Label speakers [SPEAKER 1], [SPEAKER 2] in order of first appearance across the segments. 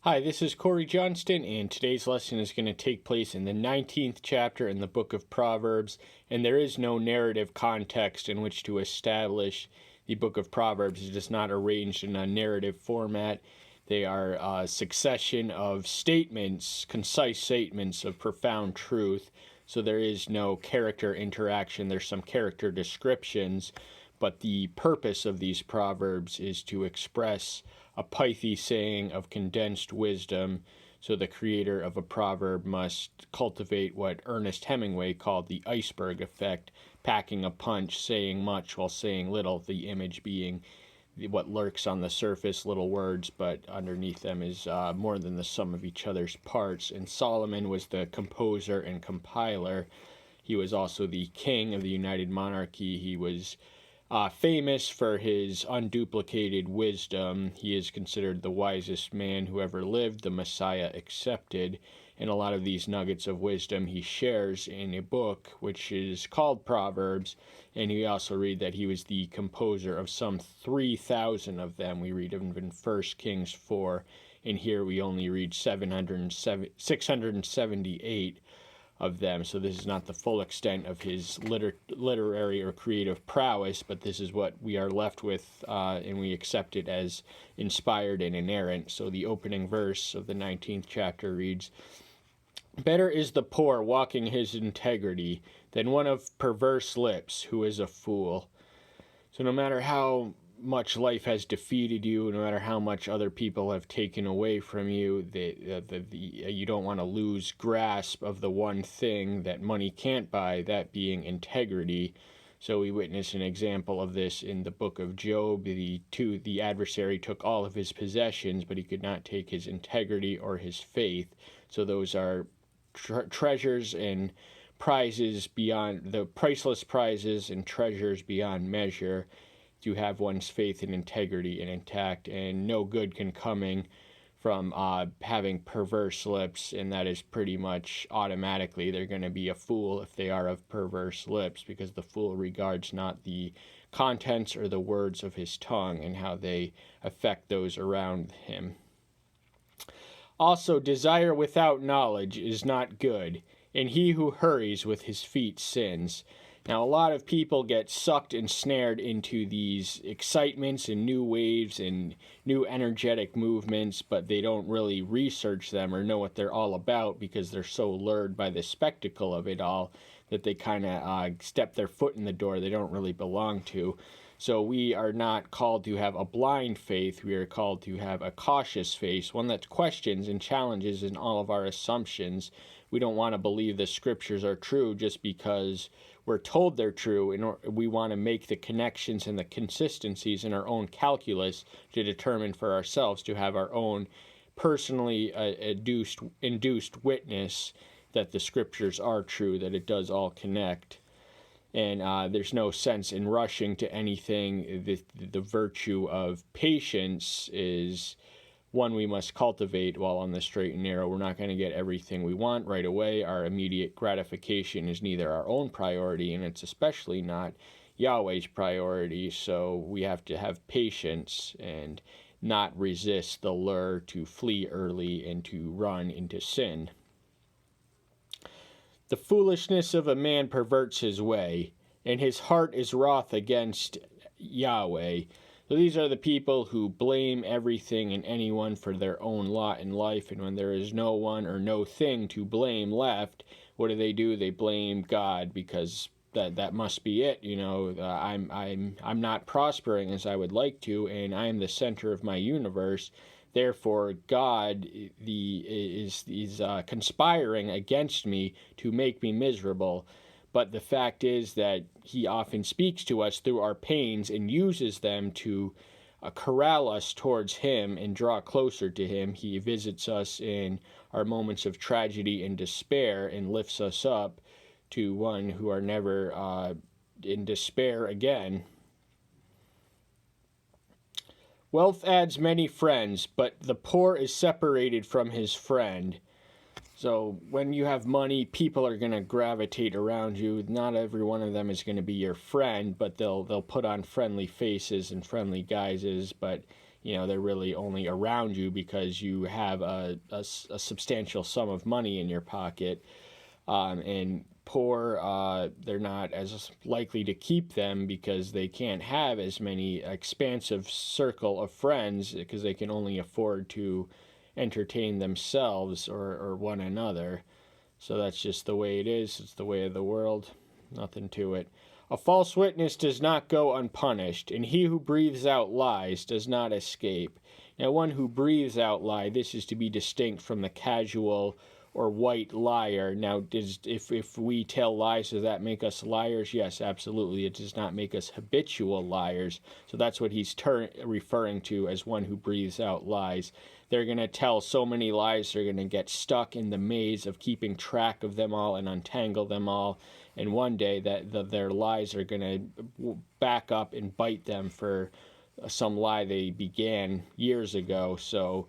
[SPEAKER 1] Hi, this is Corey Johnston, and today's lesson is going to take place in the 19th chapter in the book of Proverbs, and there is no narrative context in which to establish the book of Proverbs. It is not arranged in a narrative format. They are a succession of statements, concise statements of profound truth, so there is no character interaction. There's some character descriptions, but the purpose of these proverbs is to express a pithy saying of condensed wisdom. So the creator of a proverb must cultivate what Ernest Hemingway called the iceberg effect, packing a punch, saying much while saying little, the image being what lurks on the surface, little words, but underneath them is more than the sum of each other's parts. And Solomon was the composer and compiler. He was also the king of the United Monarchy. He was famous for his unduplicated wisdom. He is considered the wisest man who ever lived, the Messiah accepted. And a lot of these nuggets of wisdom he shares in a book which is called Proverbs. And we also read that he was the composer of some 3,000 of them. We read of in 1 Kings 4. And here we only read 678 of them. So this is not the full extent of his literary or creative prowess, but this is what we are left with, and we accept it as inspired and inerrant. So the opening verse of the 19th chapter reads, "Better is the poor walking his integrity than one of perverse lips who is a fool." So no matter how much life has defeated you, no matter how much other people have taken away from you, you don't want to lose grasp of the one thing that money can't buy, that being integrity. So we witness an example of this in the book of Job. The adversary took all of his possessions, but he could not take his integrity or his faith. So those are treasures and prizes beyond, the priceless prizes and treasures beyond measure, to have one's faith and integrity intact, and no good can coming from having perverse lips, and that is pretty much automatically they're going to be a fool if they are of perverse lips, because the fool regards not the contents or the words of his tongue and how they affect those around him. Also, desire without knowledge is not good, and he who hurries with his feet sins. Now, a lot of people get sucked and snared into these excitements and new waves and new energetic movements, but they don't really research them or know what they're all about because they're so lured by the spectacle of it all that they kind of step their foot in the door they don't really belong to. So we are not called to have a blind faith. We are called to have a cautious faith, one that questions and challenges in all of our assumptions. We don't want to believe the scriptures are true just because we're told they're true, and we want to make the connections and the consistencies in our own calculus to determine for ourselves, to have our own personally induced witness that the scriptures are true, that it does all connect. And there's no sense in rushing to anything. The virtue of patience is one we must cultivate while on the straight and narrow. We're not going to get everything we want right away. Our immediate gratification is neither our own priority, and it's especially not Yahweh's priority. So we have to have patience and not resist the lure to flee early and to run into sin. The foolishness of a man perverts his way, and his heart is wroth against Yahweh. So these are the people who blame everything and anyone for their own lot in life, and when there is no one or no thing to blame left, what do? They blame God, because that must be it. I'm not prospering as I would like to, and I am the center of my universe. Therefore, God is conspiring against me to make me miserable. But the fact is that he often speaks to us through our pains and uses them to corral us towards him and draw closer to him. He visits us in our moments of tragedy and despair and lifts us up to one who are never in despair again. Wealth adds many friends, but the poor is separated from his friend. So when you have money, people are going to gravitate around you. Not every one of them is going to be your friend, but they'll put on friendly faces and friendly guises. But they're really only around you because you have a substantial sum of money in your pocket. And poor, they're not as likely to keep them because they can't have as many expansive circle of friends because they can only afford to entertain themselves or one another. So that's just the way it is. It's the way of the world. Nothing to it. A false witness does not go unpunished, and he who breathes out lies does not escape. Now, one who breathes out lie, this is to be distinct from the casual or white liar. Now, if we tell lies, does that make us liars? Yes, absolutely. It does not make us habitual liars. So that's what he's referring to as one who breathes out lies. They're going to tell so many lies, they're going to get stuck in the maze of keeping track of them all and untangle them all. And one day their lies are going to back up and bite them for some lie they began years ago. So,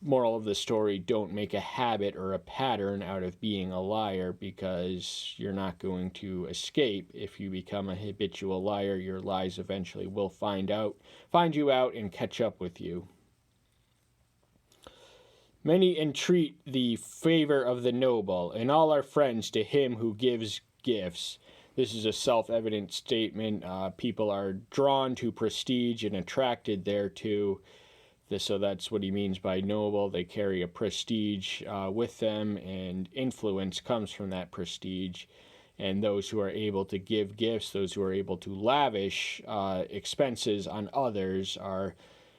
[SPEAKER 1] moral of the story, don't make a habit or a pattern out of being a liar, because you're not going to escape. If you become a habitual liar, your lies eventually will find you out and catch up with you. Many entreat the favor of the noble, and all are friends to him who gives gifts. This is a self-evident statement. People are drawn to prestige and attracted thereto. So that's what he means by noble. They carry a prestige with them, and influence comes from that prestige. And those who are able to give gifts, those who are able to lavish expenses on others, are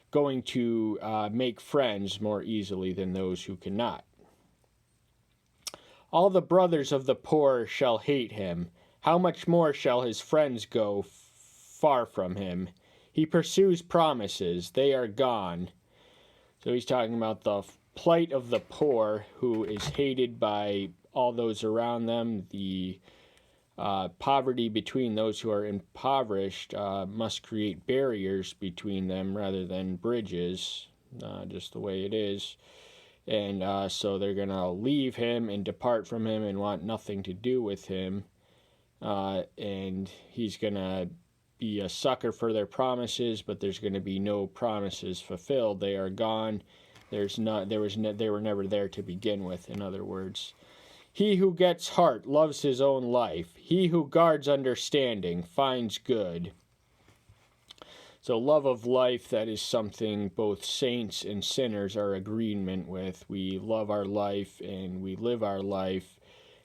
[SPEAKER 1] going to make friends more easily than those who cannot. All the brothers of the poor shall hate him. How much more shall his friends go far from him? He pursues promises, they are gone. So he's talking about the plight of the poor, who is hated by all those around them. The poverty between those who are impoverished must create barriers between them rather than bridges, just the way it is. And so they're going to leave him and depart from him and want nothing to do with him. And he's going to be a sucker for their promises, but there's going to be no promises fulfilled. They are gone. They were never there to begin with, in other words. He who gets heart loves his own life. He who guards understanding finds good. So love of life, that is something both saints and sinners are agreement with. We love our life and we live our life.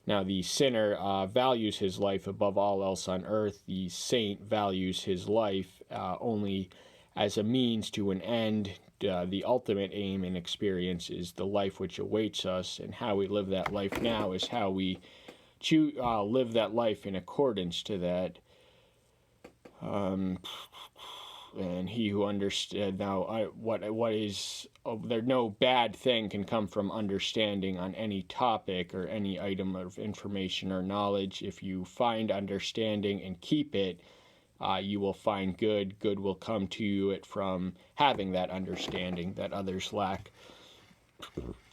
[SPEAKER 1] Now, the sinner values his life above all else on earth. The saint values his life only as a means to an end. The ultimate aim and experience is the life which awaits us, and how we live that life now is how we live that life in accordance to that. And he who understands now, what is there? No bad thing can come from understanding on any topic or any item of information or knowledge. If you find understanding and keep it, you will find good. Good will come to you from having that understanding that others lack.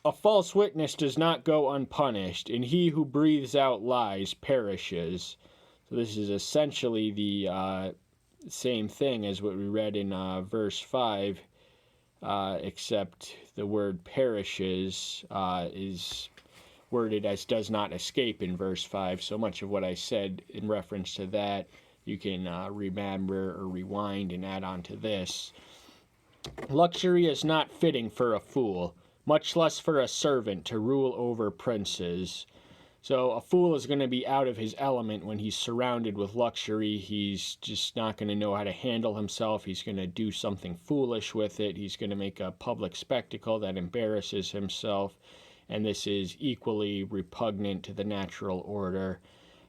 [SPEAKER 1] A false witness does not go unpunished, and he who breathes out lies perishes. So this is essentially the same thing as what we read in verse 5, except the word perishes is worded as does not escape in verse 5. So much of what I said in reference to that, you can remember or rewind and add on to this. Luxury is not fitting for a fool, much less for a servant to rule over princes. So a fool is going to be out of his element when he's surrounded with luxury. He's just not going to know how to handle himself. He's going to do something foolish with it. He's going to make a public spectacle that embarrasses himself. And this is equally repugnant to the natural order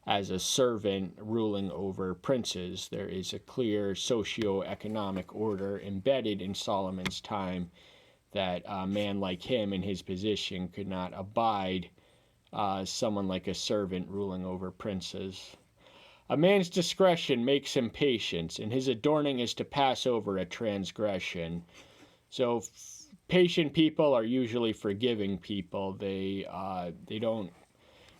[SPEAKER 1] as a servant ruling over princes. There is a clear socio-economic order embedded in Solomon's time that a man like him in his position could not abide someone like a servant ruling over princes. A man's discretion makes him patient, and his adorning is to pass over a transgression. So patient people are usually forgiving people. They don't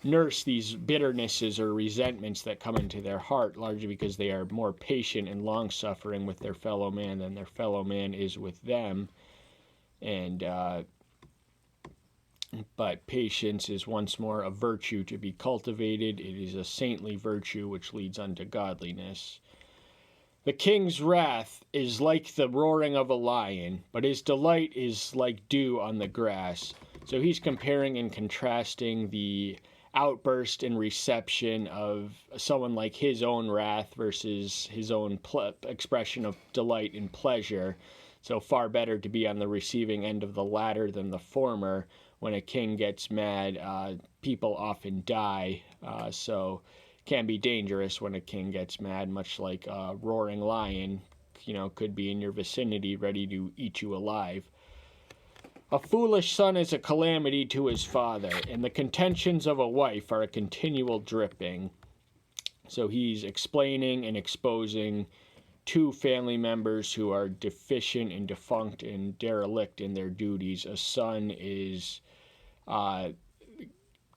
[SPEAKER 1] nurse these bitternesses or resentments that come into their heart, largely because they are more patient and long-suffering with their fellow man than their fellow man is with them. And but patience is once more a virtue to be cultivated. It is a saintly virtue which leads unto godliness. The king's wrath is like the roaring of a lion, but his delight is like dew on the grass. So he's comparing and contrasting the outburst and reception of someone like his own wrath versus his own expression of delight and pleasure. So far better to be on the receiving end of the latter than the former. When a king gets mad, people often die. So can be dangerous when a king gets mad, much like a roaring lion, could be in your vicinity ready to eat you alive. A foolish son is a calamity to his father, and the contentions of a wife are a continual dripping. So he's explaining and exposing two family members who are deficient and defunct and derelict in their duties. A son is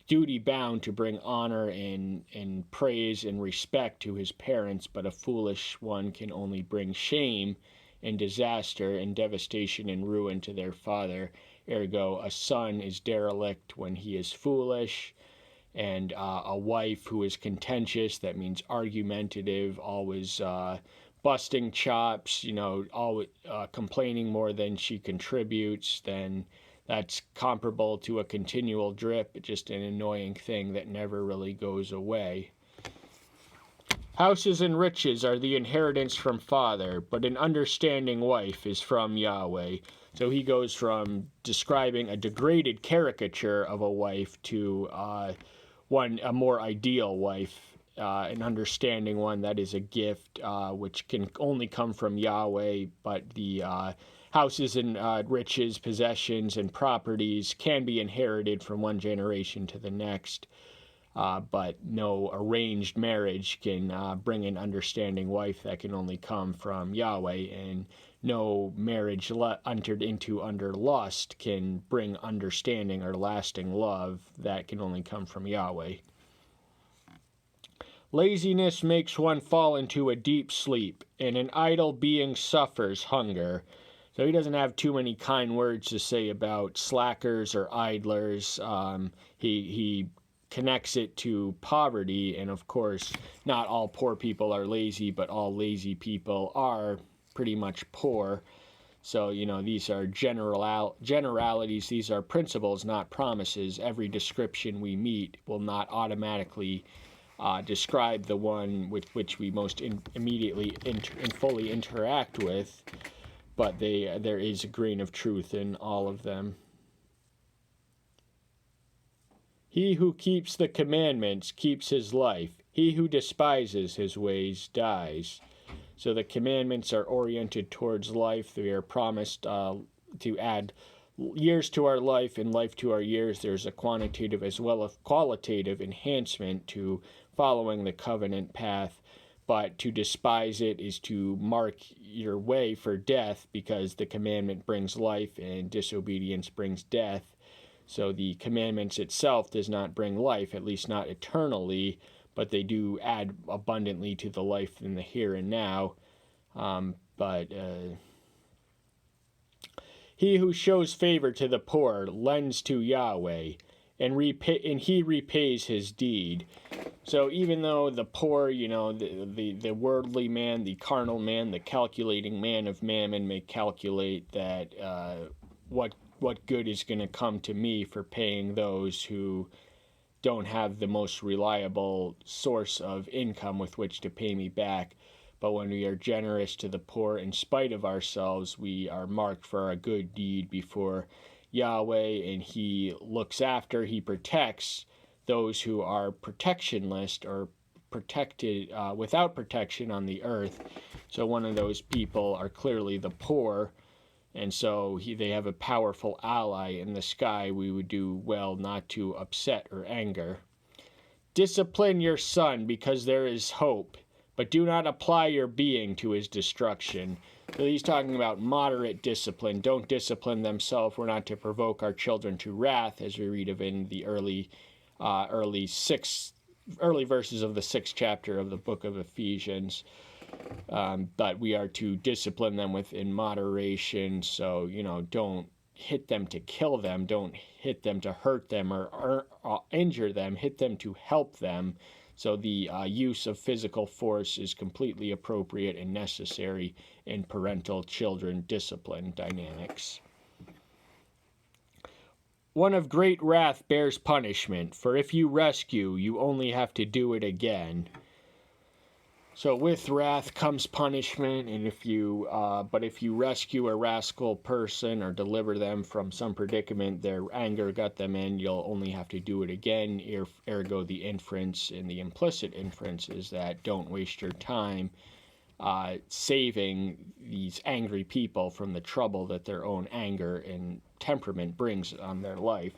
[SPEAKER 1] duty bound to bring honor and praise and respect to his parents, but a foolish one can only bring shame and disaster and devastation and ruin to their father. Ergo, a son is derelict when he is foolish, and a wife who is contentious, that means argumentative, always busting chops, always complaining more than she contributes, then that's comparable to a continual drip, just an annoying thing that never really goes away. Houses and riches are the inheritance from father, but an understanding wife is from Yahweh. So he goes from describing a degraded caricature of a wife to a more ideal wife, an understanding one that is a gift, which can only come from Yahweh, but the houses and riches, possessions, and properties can be inherited from one generation to the next, but no arranged marriage can bring an understanding wife. That can only come from Yahweh, and no marriage entered into under lust can bring understanding or lasting love. That can only come from Yahweh. Laziness makes one fall into a deep sleep, and an idle being suffers hunger. So he doesn't have too many kind words to say about slackers or idlers. He connects it to poverty, and of course, not all poor people are lazy, but all lazy people are pretty much poor. So, these are generalities. These are principles, not promises. Every description we meet will not automatically describe the one with which we most immediately and fully interact with, but there is a grain of truth in all of them. He who keeps the commandments keeps his life. He who despises his ways dies. So the commandments are oriented towards life. They are promised to add years to our life and life to our years. There's a quantitative as well as qualitative enhancement to following the covenant path. But to despise it is to mark your way for death, because the commandment brings life and disobedience brings death. So the commandments itself does not bring life, at least not eternally, but they do add abundantly to the life in the here and now. He who shows favor to the poor lends to Yahweh, and he repays his deed. So even though the poor, the worldly man, the carnal man, the calculating man of mammon may calculate that what good is going to come to me for paying those who don't have the most reliable source of income with which to pay me back. But when we are generous to the poor in spite of ourselves, we are marked for a good deed before Yahweh, and he looks after, he protects those who are protectionless or protected without protection on the earth. So one of those people are clearly the poor, and so they have a powerful ally in the sky we would do well not to upset or anger. Discipline your son because there is hope, but do not apply your being to his destruction. So he's talking about moderate discipline. Don't discipline themselves. We're not to provoke our children to wrath, as we read of in the early early verses of the 6th chapter of the book of Ephesians. But we are to discipline them within moderation. So, don't hit them to kill them. Don't hit them to hurt them or injure them. Hit them to help them. So the use of physical force is completely appropriate and necessary in parental-children discipline dynamics. One of great wrath bears punishment, for if you rescue, you only have to do it again. So with wrath comes punishment, and if you rescue a rascal person or deliver them from some predicament, their anger got them in, you'll only have to do it again. Ergo, the inference and the implicit inference is that don't waste your time saving these angry people from the trouble that their own anger and temperament brings on their life.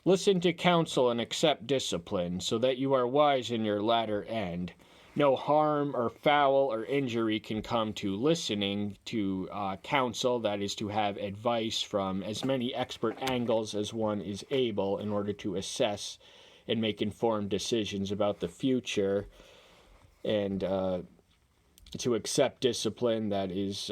[SPEAKER 1] Listen to counsel and accept discipline, so that you are wise in your latter end. No harm or foul or injury can come to listening to counsel, that is to have advice from as many expert angles as one is able in order to assess and make informed decisions about the future, and to accept discipline that is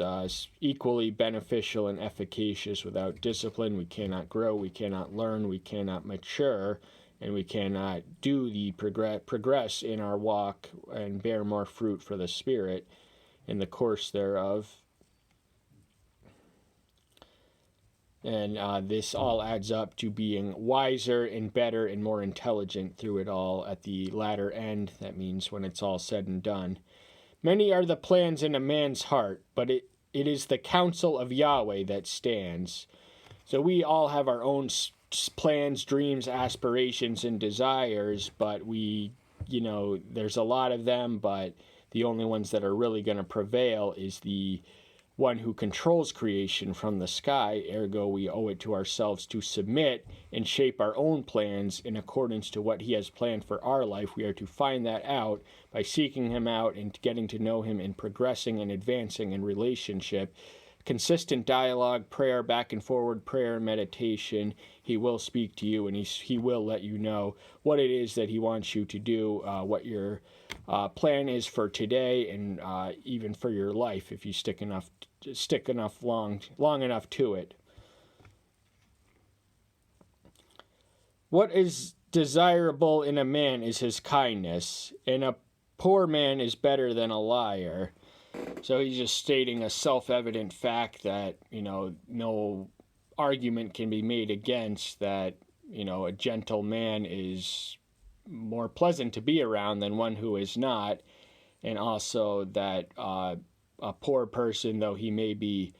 [SPEAKER 1] equally beneficial and efficacious. Without discipline, we cannot grow, we cannot learn, we cannot mature, and we cannot do the progress in our walk and bear more fruit for the Spirit in the course thereof. And this all adds up to being wiser and better and more intelligent through it all at the latter end. That means when it's all said and done. Many are the plans in a man's heart, but it is the counsel of Yahweh that stands. So we all have our own plans, dreams, aspirations, and desires, but there's a lot of them, but the only ones that are really going to prevail is the one who controls creation from the sky. Ergo, we owe it to ourselves to submit and shape our own plans in accordance to what he has planned for our life. We are to find that out by seeking him out and getting to know him and progressing and advancing in relationship. Consistent dialogue, prayer, back and forward prayer, meditation. He will speak to you, and he will let you know what it is that he wants you to do, what your plan is for today, and even for your life if you stick long enough to it. What is desirable in a man is his kindness, and a poor man is better than a liar. So he's just stating a self-evident fact that, no argument can be made against, that, a gentle man is more pleasant to be around than one who is not, and also that a poor person, though he may be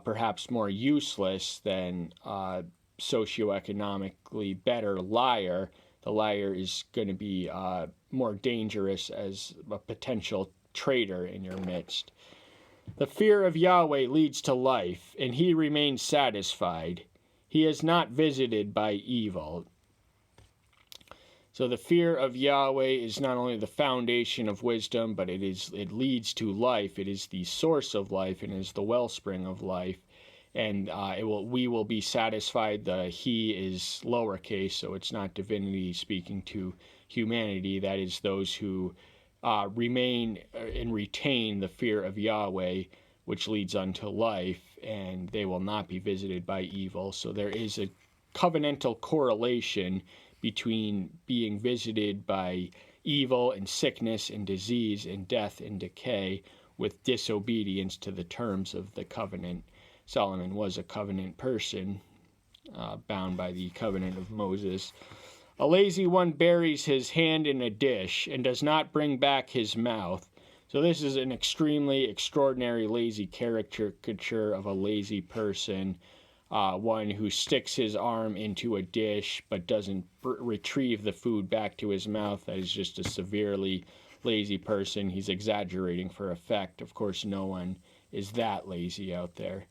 [SPEAKER 1] perhaps more useless than a socioeconomically better liar, the liar is going to be more dangerous as a potential traitor in your midst. The fear of Yahweh leads to life, and he remains satisfied. He is not visited by evil. So the fear of Yahweh is not only the foundation of wisdom, but it leads to life. It is the source of life and is the wellspring of life. And we will be satisfied. The he is lowercase, so it's not divinity speaking to humanity. That is those who remain and retain the fear of Yahweh, which leads unto life, and they will not be visited by evil. So there is a covenantal correlation between being visited by evil and sickness and disease and death and decay with disobedience to the terms of the covenant. Solomon was a covenant person, bound by the covenant of Moses. A lazy one buries his hand in a dish and does not bring back his mouth. So this is an extremely extraordinary lazy caricature of a lazy person, one who sticks his arm into a dish but doesn't retrieve the food back to his mouth. That is just a severely lazy person. He's exaggerating for effect. Of course, no one is that lazy out there.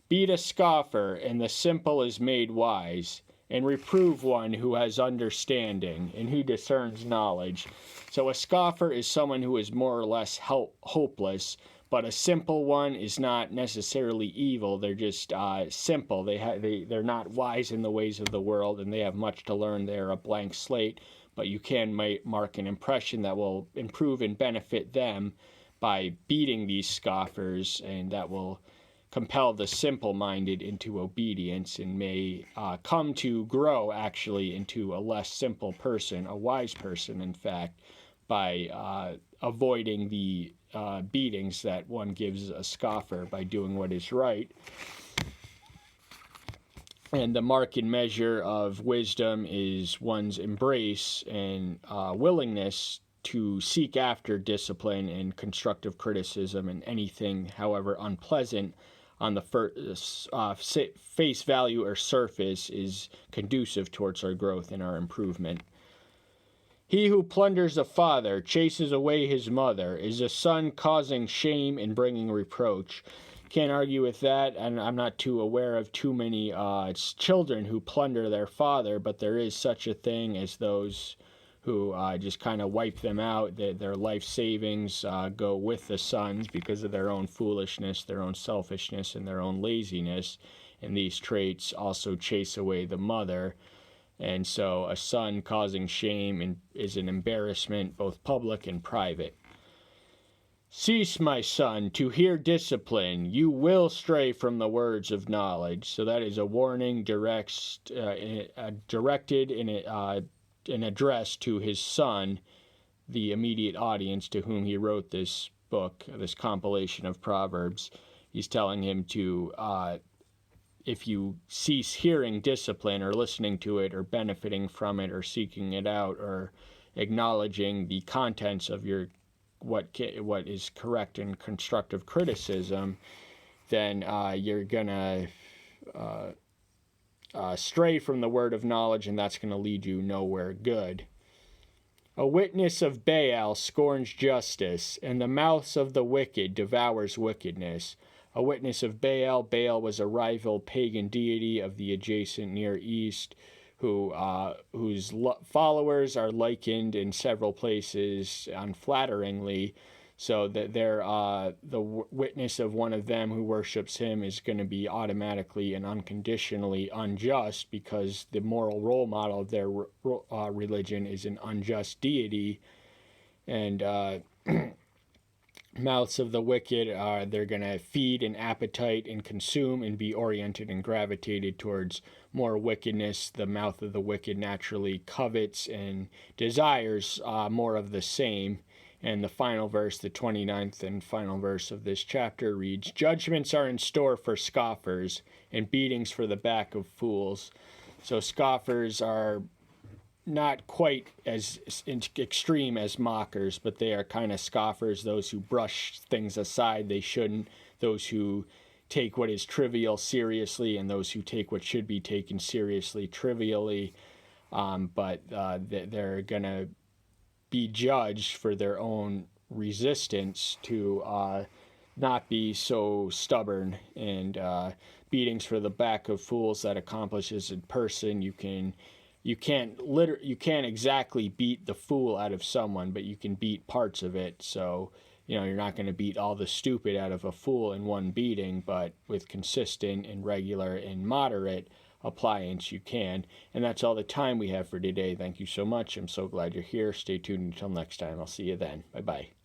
[SPEAKER 1] Beat a scoffer, and the simple is made wise, and reprove one who has understanding and who discerns knowledge. So a scoffer is someone who is more or less hopeless, But a simple one is not necessarily evil. They're just simple. They're not wise in the ways of the world, and they have much to learn. They're a blank slate, but you can mark an impression that will improve and benefit them by beating these scoffers, and that will compel the simple-minded into obedience and may come to grow actually into a less simple person, a wise person, in fact, by avoiding the beatings that one gives a scoffer by doing what is right. And the mark and measure of wisdom is one's embrace and willingness to seek after discipline and constructive criticism, and anything, however unpleasant, on the face value or surface is conducive towards our growth and our improvement. He who plunders a father, chases away his mother, is a son causing shame and bringing reproach. Can't argue with that, and I'm not too aware of too many children who plunder their father, but there is such a thing as those who just kind of wipe them out. Their life savings go with the sons because of their own foolishness, their own selfishness, and their own laziness. And these traits also chase away the mother. And so a son causing shame is an embarrassment, both public and private. Cease, my son, to hear discipline. You will stray from the words of knowledge. So that is a warning directed in an address to his son, the immediate audience to whom he wrote this book, this compilation of Proverbs. He's telling him to, if you cease hearing discipline or listening to it or benefiting from it or seeking it out or acknowledging the contents of your what is correct and constructive criticism, then you're gonna stray from the word of knowledge, and that's going to lead you nowhere good. A witness of Baal scorns justice, and the mouths of the wicked devours wickedness. A witness of Baal. Baal was a rival pagan deity of the adjacent Near East, whose followers are likened in several places unflatteringly, so that the witness of one of them who worships him is going to be automatically and unconditionally unjust, because the moral role model of their religion is an unjust deity. And mouths of the wicked, they're going to feed an appetite and consume and be oriented and gravitated towards more wickedness. The mouth of the wicked naturally covets and desires more of the same. And the final verse, the 29th and final verse of this chapter reads, "Judgments are in store for scoffers, and beatings for the back of fools." So scoffers are not quite as extreme as mockers, but they are kind of scoffers, those who brush things aside they shouldn't, those who take what is trivial seriously, and those who take what should be taken seriously trivially. But they're going to be judged for their own resistance to not be so stubborn. And beatings for the back of fools, that accomplishes in person. You can't exactly beat the fool out of someone, but you can beat parts of it. So you're not going to beat all the stupid out of a fool in one beating, but with consistent and regular and moderate appliance you can. And that's all the time we have for today. Thank you so much. I'm so glad you're here. Stay tuned until next time. I'll see you then. Bye-bye.